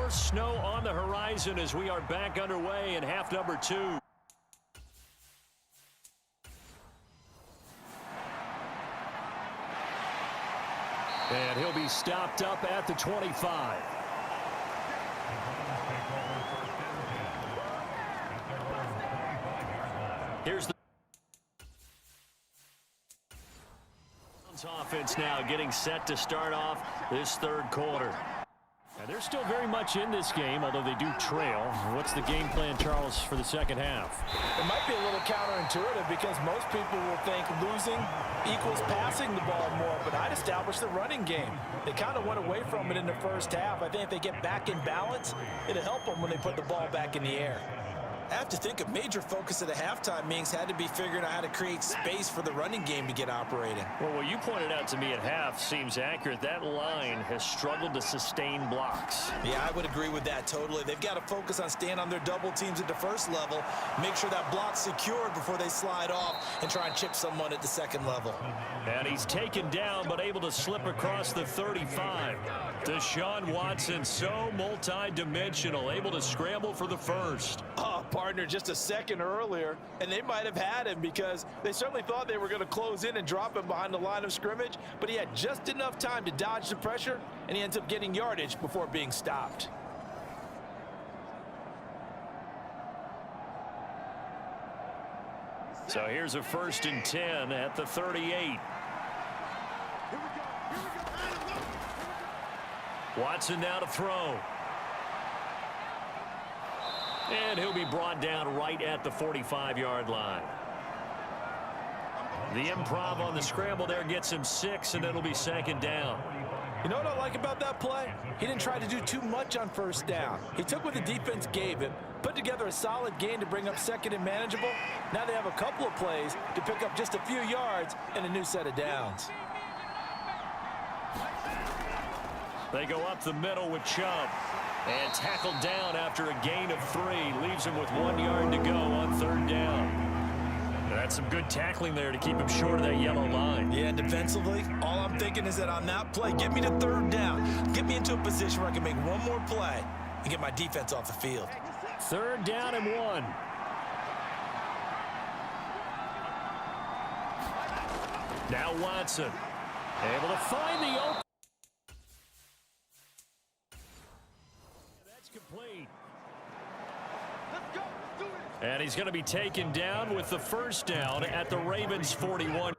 more snow on the horizon as we are back underway in half number 2. And he'll be stopped up at the 25. Here's the offense now getting set to start off this third quarter. Now they're still very much in this game, although they do trail. What's the game plan, Charles, for the second half? It might be a little counterintuitive because most people will think losing equals passing the ball more, but I'd establish the running game. They kind of went away from it in the first half. I think if they get back in balance, it'll help them when they put the ball back in the air. I have to think a major focus at the halftime meetings had to be figuring out how to create space for the running game to get operating. Well, what you pointed out to me at half seems accurate. That line has struggled to sustain blocks. Yeah, I would agree with that totally. They've got to focus on staying on their double teams at the first level, make sure that block's secured before they slide off and try and chip someone at the second level. And he's taken down but able to slip across the 35. Deshaun Watson, so multi-dimensional, able to scramble for the first. Partner just a second earlier, and they might have had him because they certainly thought they were going to close in and drop him behind the line of scrimmage, but he had just enough time to dodge the pressure, and he ends up getting yardage before being stopped. So here's a 1st and 10 at the 38. Watson now to throw. And he'll be brought down right at the 45-yard line. The improv on the scramble there gets him 6, and it'll be 2nd down. You know what I like about that play? He didn't try to do too much on 1st down. He took what the defense gave him, put together a solid game to bring up 2nd and manageable. Now they have a couple of plays to pick up just a few yards and a new set of downs. They go up the middle with Chubb. And tackled down after a gain of 3. Leaves him with 1 yard to go on 3rd down. That's some good tackling there to keep him short of that yellow line. Yeah, and defensively, all I'm thinking is that on that play, get me to 3rd down. Get me into a position where I can make one more play and get my defense off the field. 3rd down and 1. Now Watson. Able to find the open. Complete. And he's going to be taken down with the 1st down at the Ravens 41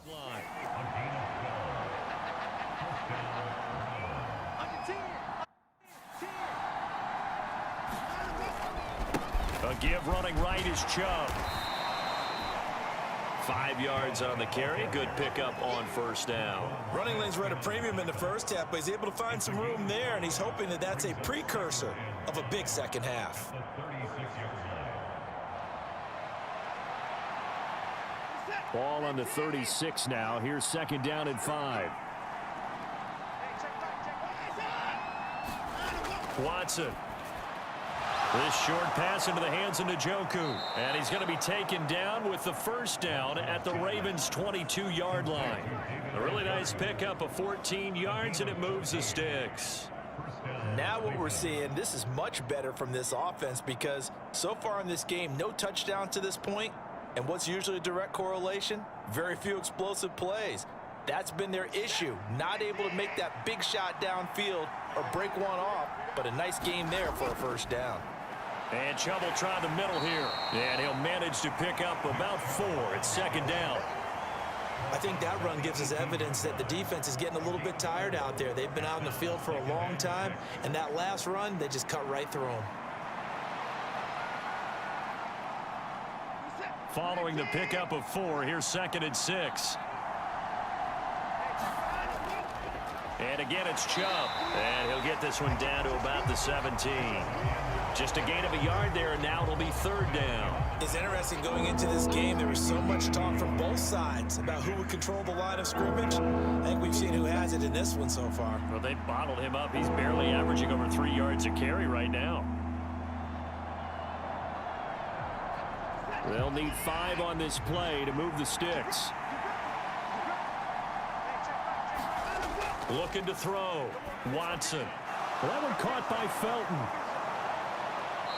line. A give running right is Chubb. 5 yards on the carry. Good pickup on 1st down. Running lanes were at a premium in the first half, but he's able to find some room there, and he's hoping that that's a precursor of a big second half. Ball on the 36 now. Here's 2nd down and 5. Watson. This short pass into the hands of Njoku. And he's going to be taken down with the 1st down at the Ravens' 22-yard line. A really nice pickup of 14 yards, and it moves the sticks. Now what we're seeing, this is much better from this offense because so far in this game, no touchdowns to this point. And what's usually a direct correlation? Very few explosive plays. That's been their issue. Not able to make that big shot downfield or break one off, but a nice game there for a 1st down. And Chubb will try the middle here. And he'll manage to pick up about 4. It's 2nd down. I think that run gives us evidence that the defense is getting a little bit tired out there. They've been out in the field for a long time, and that last run, they just cut right through them. Following the pickup of 4, here's 2nd and 6. And again, it's Chubb. And he'll get this one down to about the 17. Just a gain of a yard there, and now it'll be 3rd down. It's interesting going into this game. There was so much talk from both sides about who would control the line of scrimmage. I think we've seen who has it in this one so far. Well, they bottled him up. He's barely averaging over 3 yards a carry right now. They'll need 5 on this play to move the sticks. Looking to throw. Watson. Well, that one caught by Felton.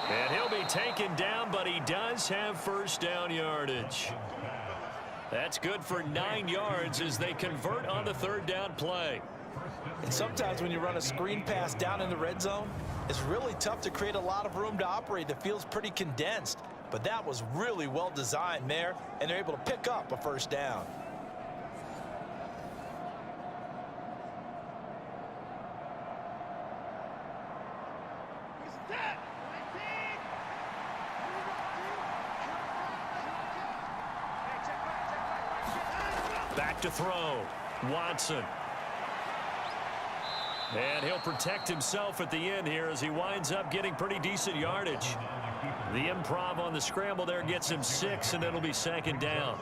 And he'll be taken down, but he does have first down yardage. That's good for 9 yards as they convert on the third down play. And sometimes when you run a screen pass down in the red zone, it's really tough to create a lot of room to operate. The field's pretty condensed. But that was really well designed there, and they're able to pick up a first down. Back to throw. Watson. And he'll protect himself at the end here as he winds up getting pretty decent yardage. The improv on the scramble there gets him 6, and it'll be second down.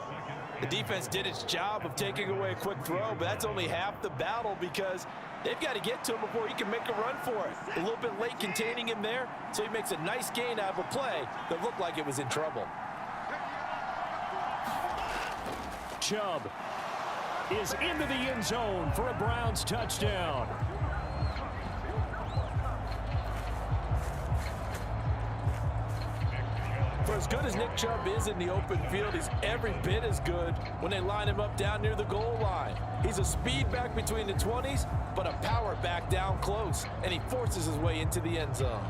The defense did its job of taking away a quick throw, but that's only half the battle because they've got to get to him before he can make a run for it. A little bit late containing him there, so he makes a nice gain out of a play that looked like it was in trouble. Chubb is into the end zone for a Browns touchdown. For as good as Nick Chubb is in the open field, he's every bit as good when they line him up down near the goal line. He's a speed back between the 20s, but a power back down close, and he forces his way into the end zone.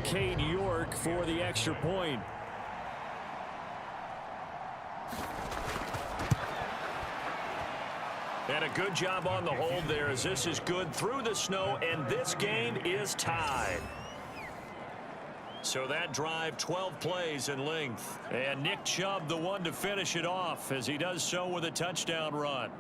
Cade York for the extra point. And a good job on the hold there as this is good through the snow, and this game is tied. So that drive, 12 plays in length. And Nick Chubb, the one to finish it off as he does so with a touchdown run.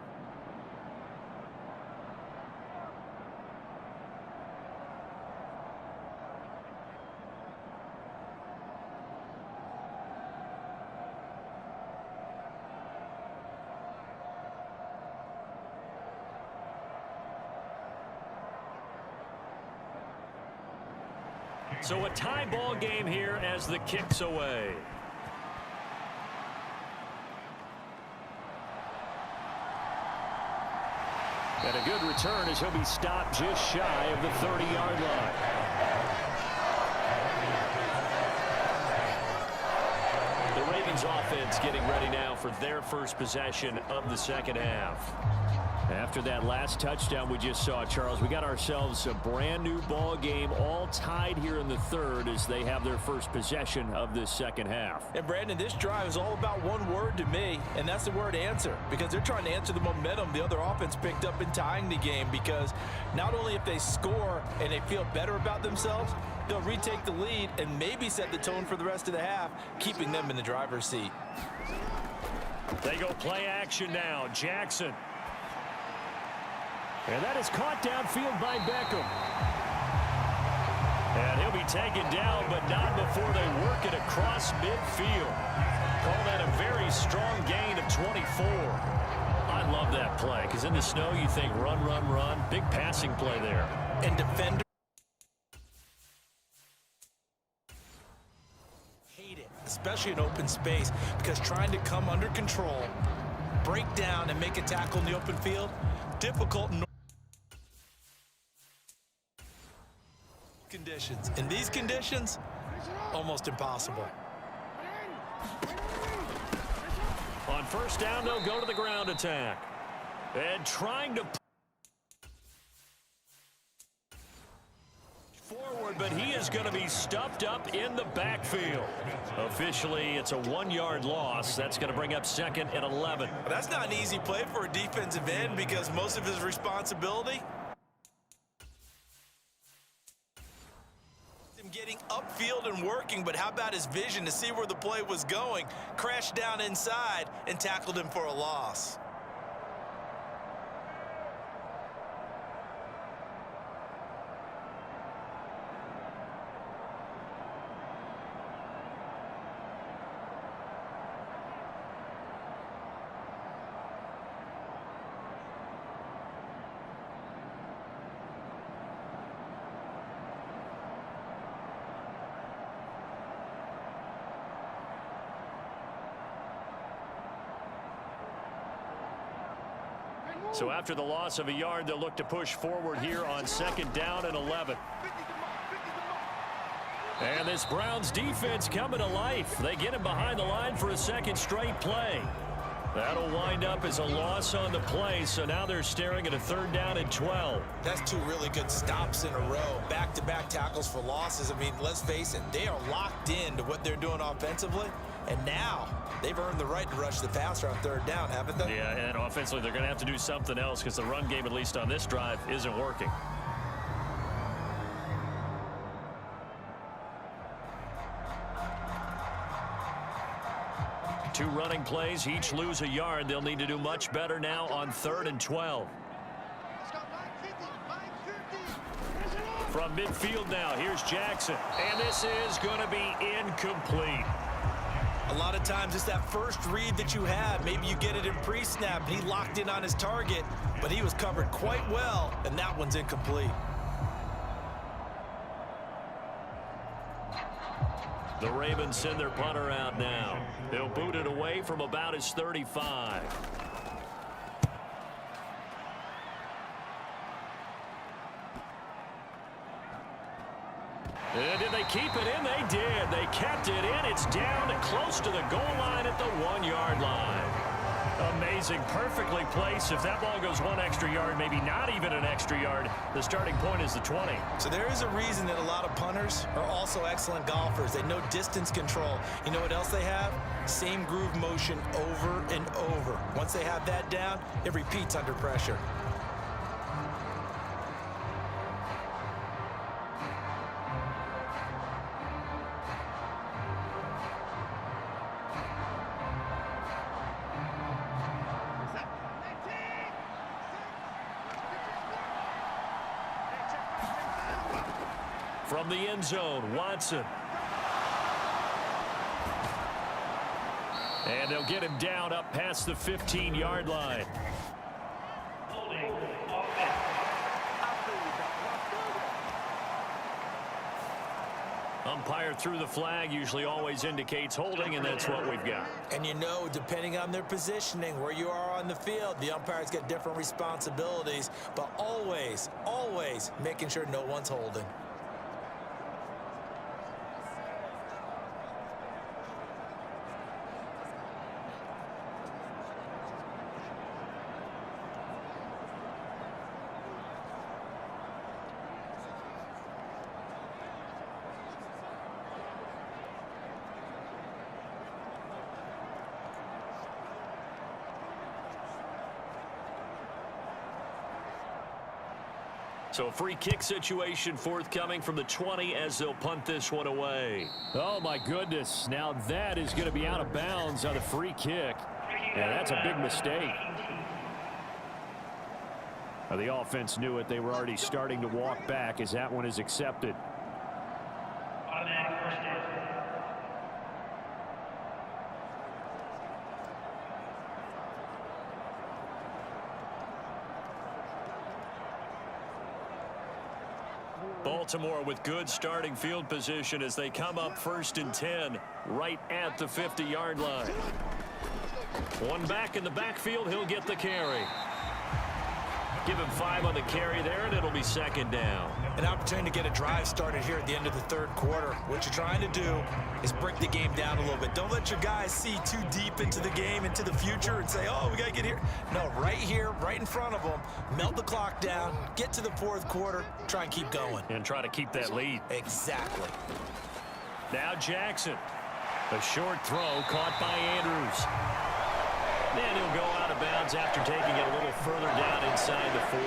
So a tie ball game here as the kick's away. And a good return as he'll be stopped just shy of the 30-yard line. The Ravens offense getting ready now for their first possession of the second half. After that last touchdown we just saw, Charles, we got ourselves a brand new ball game, all tied here in the third as they have their first possession of this second half. And Brandon, this drive is all about one word to me, and that's the word answer, because they're trying to answer the momentum the other offense picked up in tying the game, because not only if they score and they feel better about themselves, they'll retake the lead and maybe set the tone for the rest of the half, keeping them in the driver's seat. They go play action now. Jackson. And that is caught downfield by Beckham. And he'll be taken down, but not before they work it across midfield. Call that a very strong gain of 24. I love that play, because in the snow you think run, run, run. Big passing play there. And defender hate it, especially in open space, because trying to come under control, break down, and make a tackle in the open field, difficult in conditions. In these conditions, almost impossible. On first down, they'll go to the ground attack. And trying to forward, but he is going to be stuffed up in the backfield. Officially, it's a 1-yard loss. That's going to bring up second and 11. That's not an easy play for a defensive end because most of his responsibility getting upfield and working, but how about his vision to see where the play was going? Crashed down inside and tackled him for a loss. So after the loss of a yard, they'll look to push forward here on 2nd down and 11. And this Browns defense coming to life. They get him behind the line for a second straight play. That'll wind up as a loss on the play, so now they're staring at a 3rd down and 12. That's 2 really good stops in a row. Back-to-back tackles for losses. I mean, let's face it, they are locked into what they're doing offensively, and now they've earned the right to rush the passer on 3rd down, haven't they? Yeah, and offensively they're going to have to do something else because the run game, at least on this drive, isn't working. Two running plays, each lose a yard. They'll need to do much better now on 3rd and 12. From midfield now, here's Jackson. And this is going to be incomplete. A lot of times it's that first read that you had. Maybe you get it in pre-snap, and he locked in on his target, but he was covered quite well, and that one's incomplete. The Ravens send their punter out now. They'll boot it away from about his 35. And did they keep it in? They did. They kept it in. It's down close to the goal line at the 1-yard line. Amazing. Perfectly placed. If that ball goes 1 extra yard, maybe not even an extra yard, the starting point is the 20. So there is a reason that a lot of punters are also excellent golfers. They know distance control. You know what else they have? Same groove motion over and over. Once they have that down, it repeats under pressure. From the end zone, Watson. And they'll get him down up past the 15-yard line. Umpire threw the flag, usually always indicates holding, and that's what we've got. And you know, depending on their positioning, where you are on the field, the umpires get different responsibilities, but always, always making sure no one's holding. So a free kick situation forthcoming from the 20 as they'll punt this one away. Oh, my goodness. Now that is going to be out of bounds on a free kick. Yeah, that's a big mistake. Well, the offense knew it. They were already starting to walk back as that one is accepted. Baltimore with good starting field position as they come up 1st and 10 right at the 50-yard line. One back in the backfield, he'll get the carry. Give him 5 on the carry there, and it'll be 2nd down. An opportunity to get a drive started here at the end of the 3rd quarter. What you're trying to do is break the game down a little bit. Don't let your guys see too deep into the game, into the future, and say, oh, we got to get here. No, right here, right in front of them, melt the clock down, get to the 4th quarter, try and keep going. And try to keep that lead. Exactly. Now Jackson. A short throw caught by Andrews. And he'll go out of bounds after taking it a little further down inside the 40.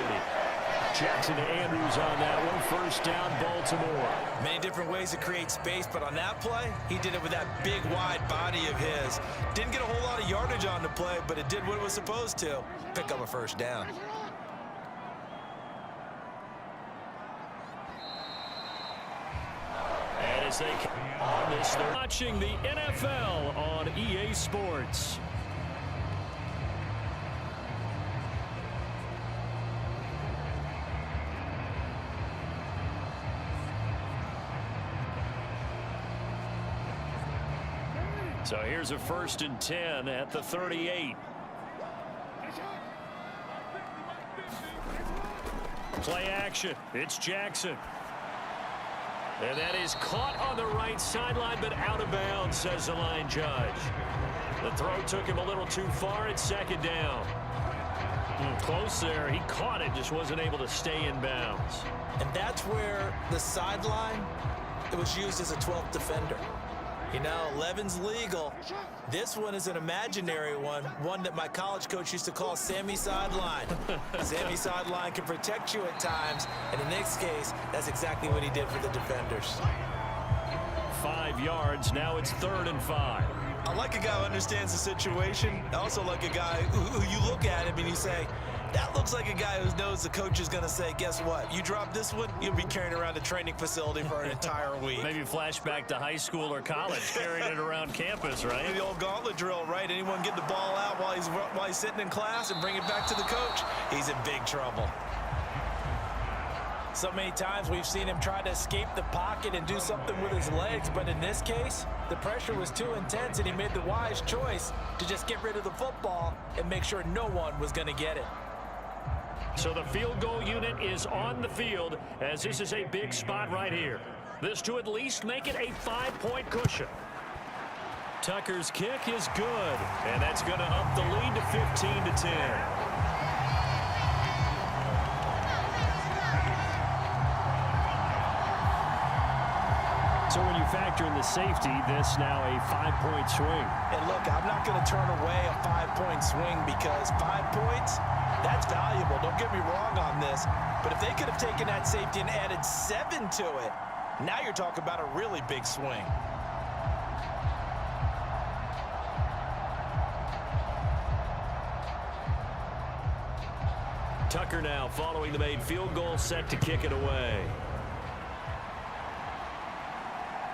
Jackson to Andrews on that one. 1st down, Baltimore. Many different ways to create space, but on that play, he did it with that big, wide body of his. Didn't get a whole lot of yardage on the play, but it did what it was supposed to. Pick up a 1st down. And as they on this, they're watching the NFL on EA Sports. So here's a 1st and 10 at the 38. Play action. It's Jackson. And that is caught on the right sideline, but out of bounds, says the line judge. The throw took him a little too far. It's second down. Close there. He caught it, just wasn't able to stay in bounds. And that's where the sideline, it was used as a 12th defender. You know, 11's legal. This one is an imaginary one that my college coach used to call Sammy Sideline. Sammy Sideline can protect you at times, and in this case, that's exactly what he did for the defenders. 5 yards. Now it's 3rd and 5. I like a guy who understands the situation. I also like a guy who you look at him and you say, that looks like a guy who knows the coach is going to say, guess what? You drop this one, you'll be carrying around a training facility for an entire week. Maybe flashback to high school or college, carrying it around campus, right? The old gauntlet drill, right? Anyone get the ball out while he's sitting in class and bring it back to the coach? He's in big trouble. So many times we've seen him try to escape the pocket and do something with his legs, but in this case, the pressure was too intense and he made the wise choice to just get rid of the football and make sure no one was going to get it. So the field goal unit is on the field, as this is a big spot right here. This to at least make it a 5-point cushion. Tucker's kick is good, and that's going to up the lead to 15-10. So when you factor in the safety, this now a 5-point swing. And look, I'm not going to turn away a 5-point swing because 5 points, that's valuable. Don't get me wrong on this. But if they could have taken that safety and added 7 to it, now you're talking about a really big swing. Tucker now following the made field goal, set to kick it away.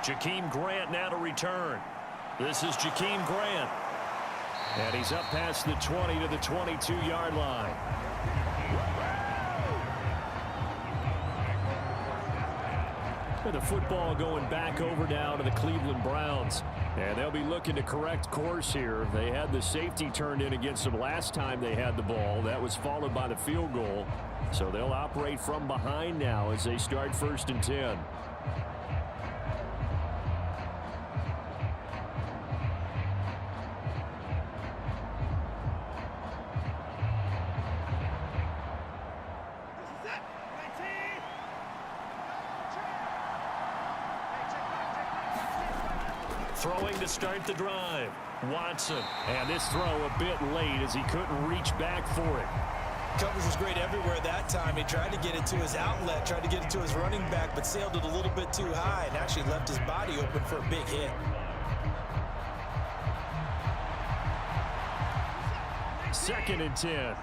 Jakeem Grant now to return. This is Jakeem Grant. And he's up past the 20 to the 22-yard line. And the football going back over now to the Cleveland Browns. And they'll be looking to correct course here. They had the safety turned in against them last time they had the ball. That was followed by the field goal. So they'll operate from behind now as they start 1st and 10. Throwing to start the drive. Watson. And this throw a bit late as he couldn't reach back for it. Coverage was great everywhere that time. He tried to get it to his outlet, tried to get it to his running back, but sailed it a little bit too high and actually left his body open for a big hit. Second and 10.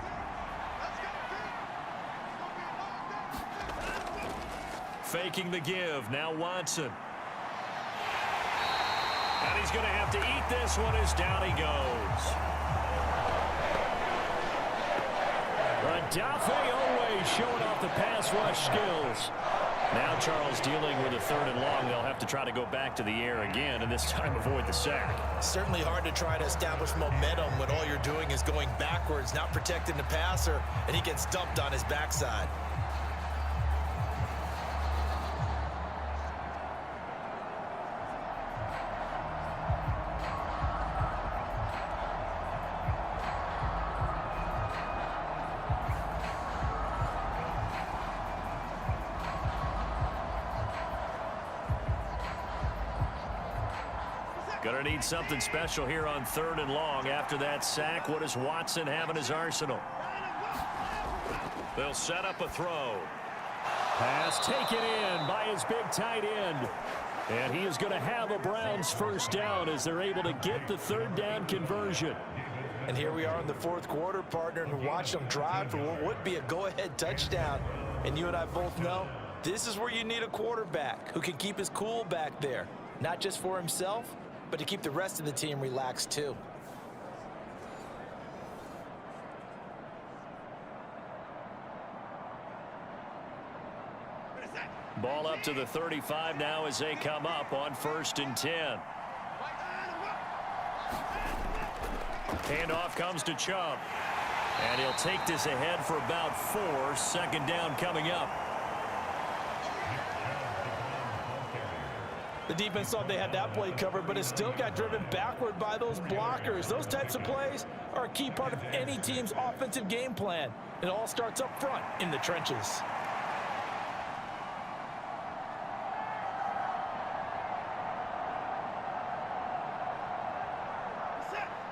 Faking the give. Now Watson. And he's going to have to eat this one as down he goes. Adafe always showing off the pass rush skills. Now Charles dealing with a 3rd and long. They'll have to try to go back to the air again, and this time avoid the sack. Certainly hard to try to establish momentum when all you're doing is going backwards, not protecting the passer, and he gets dumped on his backside. Gonna need something special here on 3rd and long. After that sack, what does Watson have in his arsenal? They'll set up a throw. Pass taken in by his big tight end. And he is going to have a Browns 1st down as they're able to get the 3rd down conversion. And here we are in the 4th quarter, partner, and watch them drive for what would be a go-ahead touchdown. And you and I both know this is where you need a quarterback who can keep his cool back there, not just for himself, but to keep the rest of the team relaxed too. Ball up to the 35 now as they come up on 1st and 10. Handoff comes to Chubb. And he'll take this ahead for about 4. Second down coming up. The defense thought they had that play covered, but it still got driven backward by those blockers. Those types of plays are a key part of any team's offensive game plan. It all starts up front in the trenches.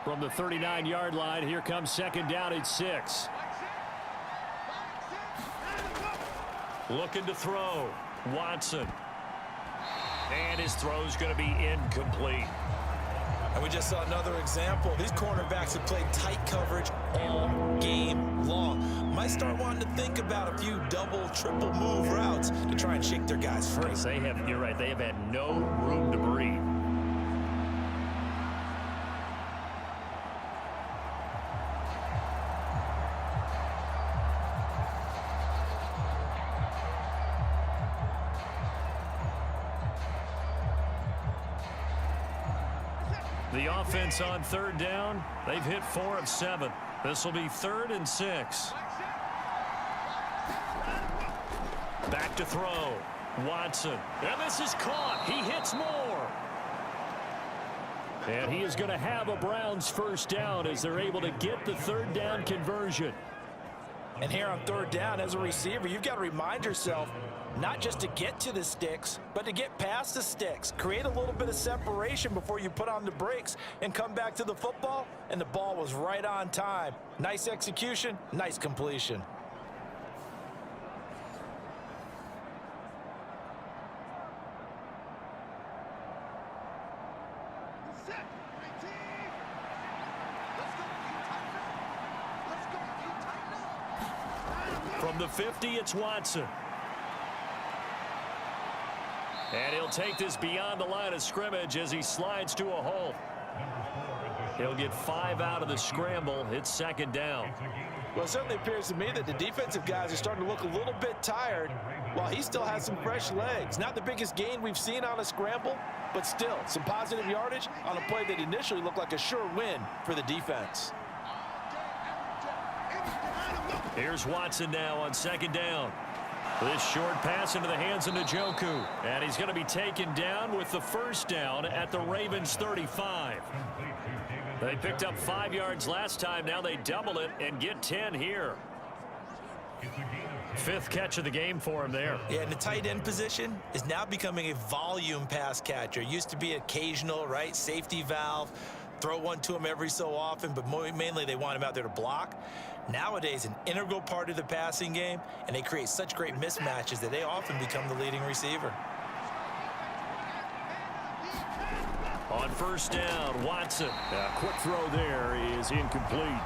From the 39-yard line, here comes second down at 6. Looking to throw. Watson. And his throw's going to be incomplete. And we just saw another example. These cornerbacks have played tight coverage all game long. Might start wanting to think about a few double, triple move routes to try and shake their guys free. You're right, they have had no room to breathe. The offense on third down, they've hit 4 of 7. This will be 3rd and 6. Back to throw. Watson. And this is caught. He hits more. And he is going to have a Browns first down as they're able to get the third down conversion. And here on third down, as a receiver, you've got to remind yourself not just to get to the sticks, but to get past the sticks. Create a little bit of separation before you put on the brakes and come back to the football, and the ball was right on time. Nice execution, nice completion. From the 50, it's Watson. And he'll take this beyond the line of scrimmage as he slides to a halt. He'll get 5 out of the scramble. It's second down. Well, it certainly appears to me that the defensive guys are starting to look a little bit tired while he still has some fresh legs. Not the biggest gain we've seen on a scramble, but still some positive yardage on a play that initially looked like a sure win for the defense. Here's Watson now on second down. This short pass into the hands of Njoku. And he's going to be taken down with the first down at the Ravens 35. They picked up 5 yards last time. Now they double it and get 10 here. 5th catch of the game for him there. Yeah, and the tight end position is now becoming a volume pass catcher. Used to be occasional, right? Safety valve. Throw one to him every so often, but mainly they want him out there to block. Nowadays, an integral part of the passing game, and they create such great mismatches that they often become the leading receiver. On first down, Watson. A quick throw there is incomplete.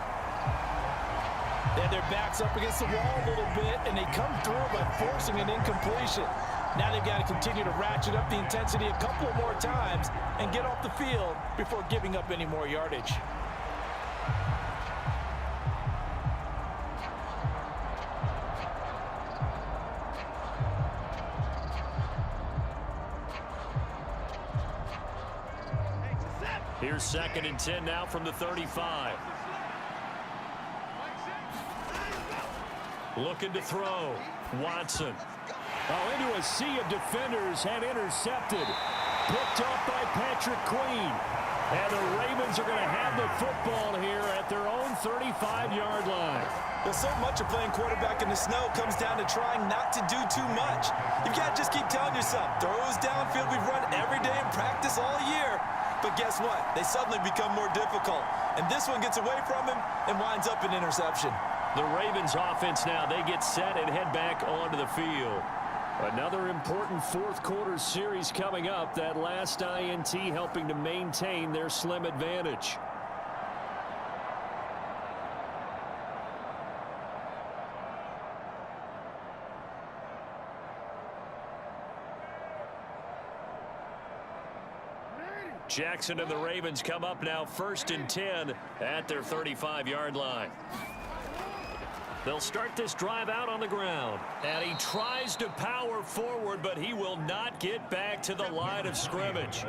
They have their backs up against the wall a little bit, and they come through by forcing an incompletion. Now they've got to continue to ratchet up the intensity a couple more times and get off the field before giving up any more yardage. Here's 2nd and 10 now from the 35. Looking to throw. Watson. Oh, into a sea of defenders and intercepted. Picked off by Patrick Queen. And the Ravens are going to have the football here at their own 35-yard line. Well, so much of playing quarterback in the snow comes down to trying not to do too much. You've got to just keep telling yourself, throws downfield we've run every day in practice all year. But guess what? They suddenly become more difficult. And this one gets away from him and winds up an interception. The Ravens offense now, they get set and head back onto the field. Another important fourth quarter series coming up. That last INT helping to maintain their slim advantage. Jackson and the Ravens come up now 1st and 10 at their 35-yard line. They'll start this drive out on the ground. And he tries to power forward, but he will not get back to the line of scrimmage.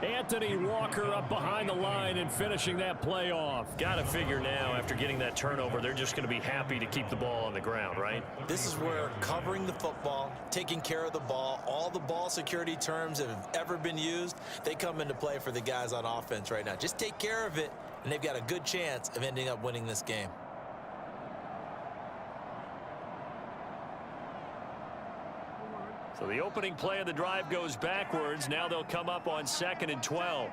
Anthony Walker up behind the line and finishing that play off. Got to figure now, after getting that turnover, they're just going to be happy to keep the ball on the ground, right? This is where covering the football, taking care of the ball, all the ball security terms that have ever been used, they come into play for the guys on offense right now. Just take care of it, and they've got a good chance of ending up winning this game. So the opening play of the drive goes backwards. Now they'll come up on 2nd and 12.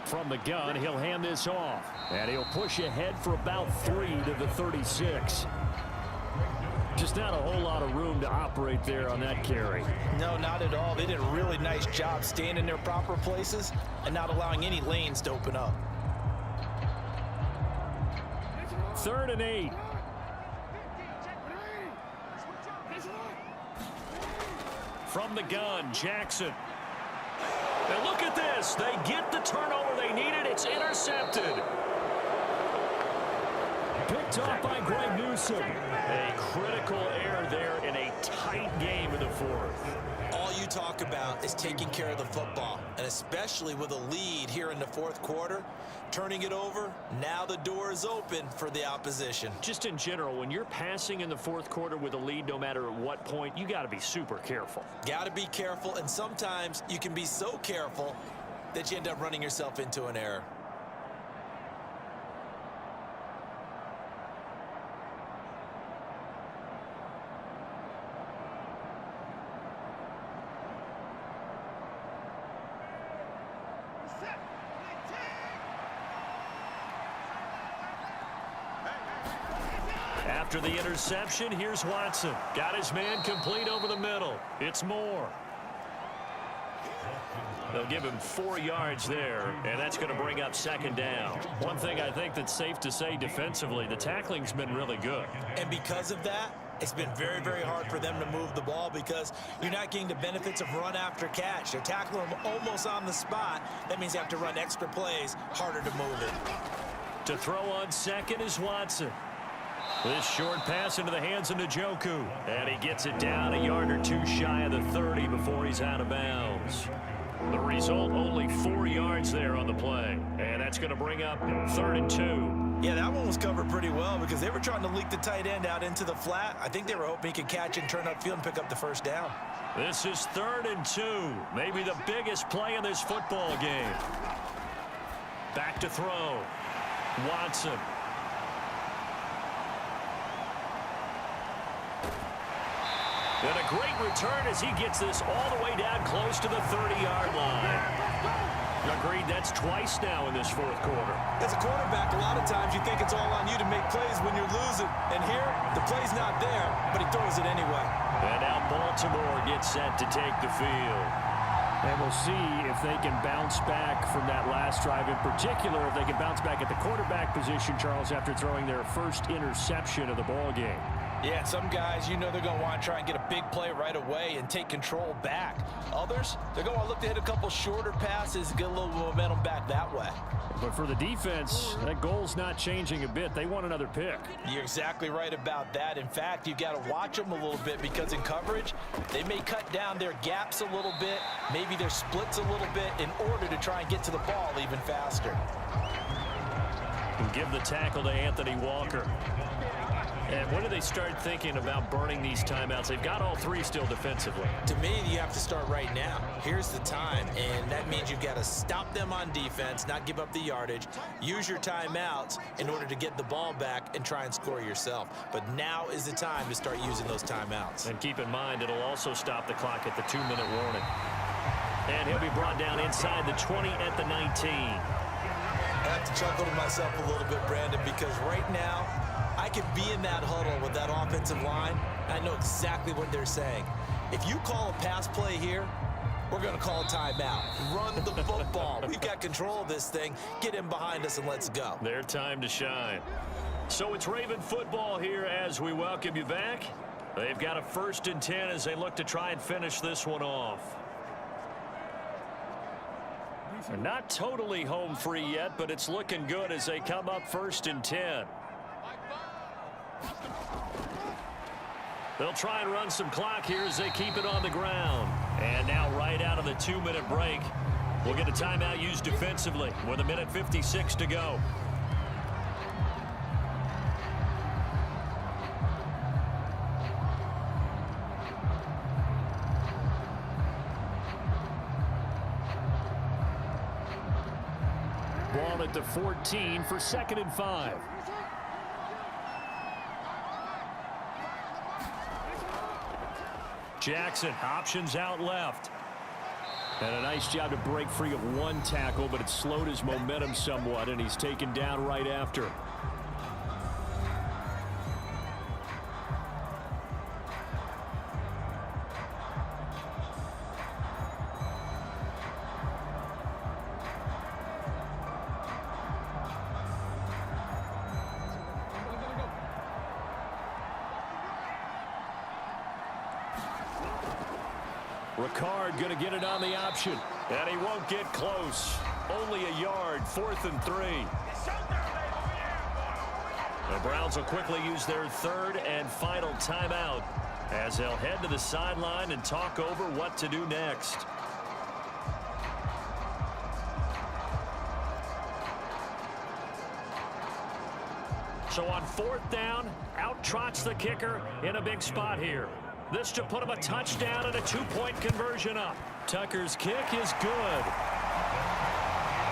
From the gun, he'll hand this off. And he'll push ahead for about 3 to the 36. Just not a whole lot of room to operate there on that carry. No, not at all. They did a really nice job staying in their proper places and not allowing any lanes to open up. 3rd and 8. From the gun, Jackson. And look at this. They get the turnover they needed. It's intercepted. Picked off by Greg Newsome. A critical error there in a tight game in the 4th. All you talk about is taking care of the football, and especially with a lead here in the 4th quarter, turning it over, now the door is open for the opposition. Just in general, when you're passing in the 4th quarter with a lead, no matter at what point, you got to be super careful. Got to be careful, and sometimes you can be so careful that you end up running yourself into an error. After the interception, here's Watson. Got his man complete over the middle. It's Moore. They'll give him 4 yards there, and that's going to bring up 2nd down. One thing I think that's safe to say defensively, the tackling's been really good. And because of that, it's been very, very hard for them to move the ball because you're not getting the benefits of run after catch. They're tackling them almost on the spot. That means you have to run extra plays, harder to move it. To throw on 2nd is Watson. This short pass into the hands of Njoku. And he gets it down a yard or 2 shy of the 30 before he's out of bounds. The result, only 4 yards there on the play. And that's going to bring up 3rd and 2. Yeah, that one was covered pretty well because they were trying to leak the tight end out into the flat. I think they were hoping he could catch and turn upfield and pick up the 1st down. This is 3rd and 2. Maybe the biggest play in this football game. Back to throw. Watson. And a great return as he gets this all the way down close to the 30-yard line. Agreed, that's twice now in this 4th quarter. As a quarterback, a lot of times you think it's all on you to make plays when you're losing. And here, the play's not there, but he throws it anyway. And now Baltimore gets set to take the field. And we'll see if they can bounce back from that last drive. In particular, if they can bounce back at the quarterback position, Charles, after throwing their first interception of the ball game. Yeah, some guys, you know they're going to want to try and get a big play right away and take control back. Others, they're going to look to hit a couple shorter passes, get a little momentum back that way. But for the defense, that goal's not changing a bit. They want another pick. You're exactly right about that. In fact, you've got to watch them a little bit because in coverage, they may cut down their gaps a little bit, maybe their splits a little bit in order to try and get to the ball even faster. And give the tackle to Anthony Walker. And when do they start thinking about burning these timeouts? They've got all 3 still defensively. To me, you have to start right now. Here's the time, and that means you've got to stop them on defense, not give up the yardage, use your timeouts in order to get the ball back and try and score yourself. But now is the time to start using those timeouts. And keep in mind, it'll also stop the clock at the 2-minute warning. And he'll be brought down inside the 20 at the 19. I have to chuckle to myself a little bit, Brandon, because right now, I could be in that huddle with that offensive line. I know exactly what they're saying. If you call a pass play here, we're going to call a timeout. Run the football. We've got control of this thing. Get in behind us and let's go. Their time to shine. So it's Raven football here as we welcome you back. They've got a 1st and 10 as they look to try and finish this one off. They're not totally home free yet, but it's looking good as they come up 1st and 10. They'll try and run some clock here as they keep it on the ground. And now right out of the 2-minute break, we'll get a timeout used defensively with 1:56 to go. Ball at the 14 for 2nd and 5. Jackson, options out left. And a nice job to break free of one tackle, but it slowed his momentum somewhat, and he's taken down right after. Ricard going to get it on the option. And he won't get close. Only a yard, 4th and 3. The Browns will quickly use their 3rd and final timeout as they'll head to the sideline and talk over what to do next. So on 4th down, out trots the kicker in a big spot here. This to put him a touchdown and a 2-point conversion up. Tucker's kick is good.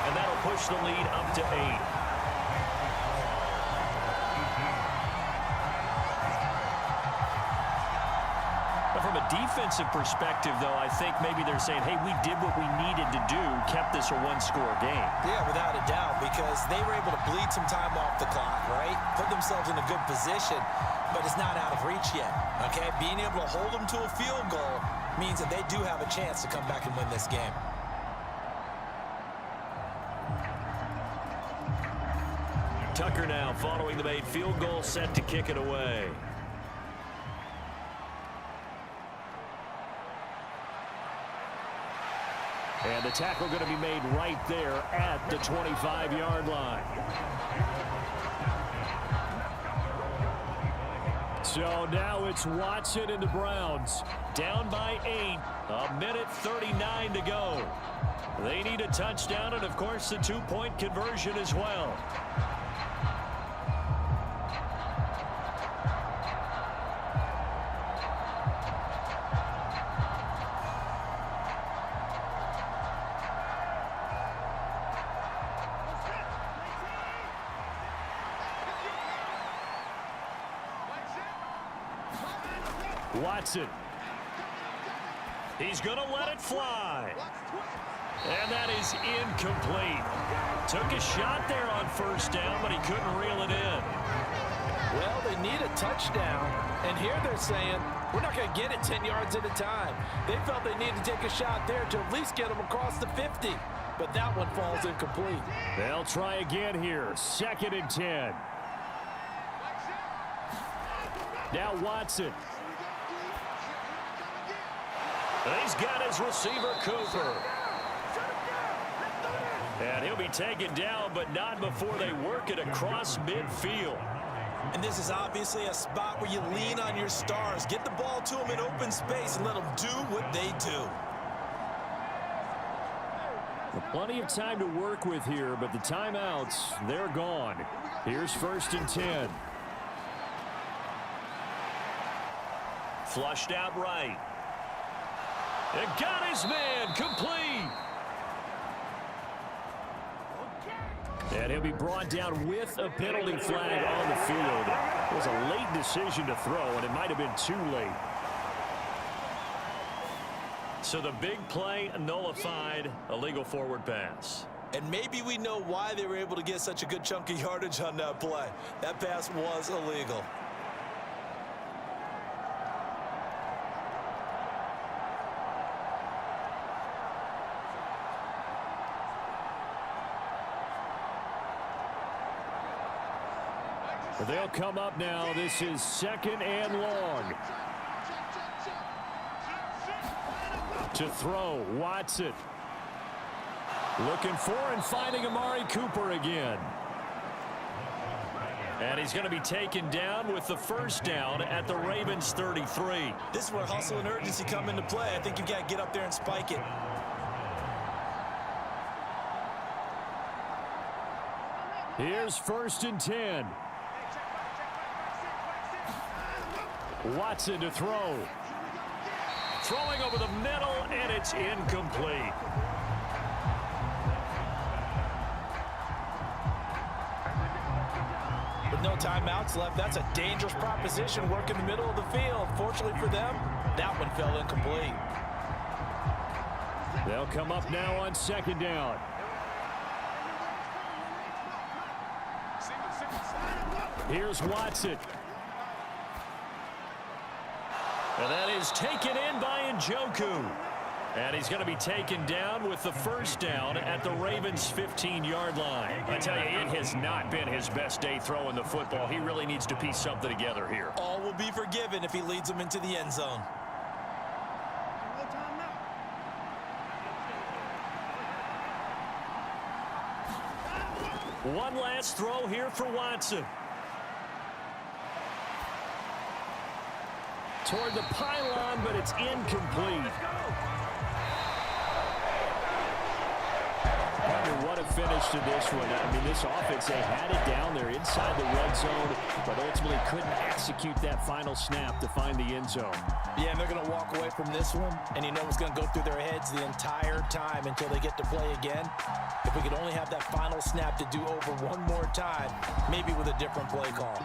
And that'll push the lead up to 8. But from a defensive perspective, though, I think maybe they're saying, hey, we did what we needed to do, kept this a one-score game. Yeah, without a doubt, because they were able to bleed some time off the clock, right? Put themselves in a good position, but it's not out of reach yet, okay? Being able to hold them to a field goal means that they do have a chance to come back and win this game. Tucker now following the made field goal, set to kick it away. And the tackle going to be made right there at the 25-yard line. So now it's Watson and the Browns. Down by 8. 1:39 to go. They need a touchdown and, of course, the 2-point conversion as well. Watson. He's going to let it fly. And that is incomplete. Took a shot there on 1st down, but he couldn't reel it in. Well, they need a touchdown, and here they're saying, we're not going to get it 10 yards at a time. They felt they needed to take a shot there to at least get them across the 50, but that one falls incomplete. They'll try again here. 2nd and 10. Now Watson. He's got his receiver, Cooper. And he'll be taken down, but not before they work it across midfield. And this is obviously a spot where you lean on your stars. Get the ball to them in open space and let them do what they do. Plenty of time to work with here, but the timeouts, they're gone. Here's 1st and 10. Flushed out right. And got his man complete. And he'll be brought down with a penalty flag on the field. It was a late decision to throw, and it might have been too late. So the big play nullified, illegal forward pass. And maybe we know why they were able to get such a good chunk of yardage on that play. That pass was illegal. They'll come up now. This is 2nd and long. To throw, Watson. Looking for and finding Amari Cooper again. And he's going to be taken down with the first down at the Ravens 33. This is where hustle and urgency come into play. I think you've got to get up there and spike it. Here's 1st and 10. Watson to throw. Throwing over the middle, and it's incomplete. With no timeouts left, that's a dangerous proposition. Work in the middle of the field. Fortunately for them, that one fell incomplete. They'll come up now on 2nd down. Here's Watson. And that is taken in by Njoku. And he's going to be taken down with the first down at the Ravens' 15-yard line. I tell you, it has not been his best day throwing the football. He really needs to piece something together here. All will be forgiven if he leads them into the end zone. One last throw here for Watson. Toward the pylon, but it's incomplete. What a finish to this one. I mean, this offense, they had it down there inside the red zone, but ultimately couldn't execute that final snap to find the end zone. Yeah, and they're going to walk away from this one, and you know what's going to go through their heads the entire time until they get to play again. If we could only have that final snap to do over one more time, maybe with a different play call.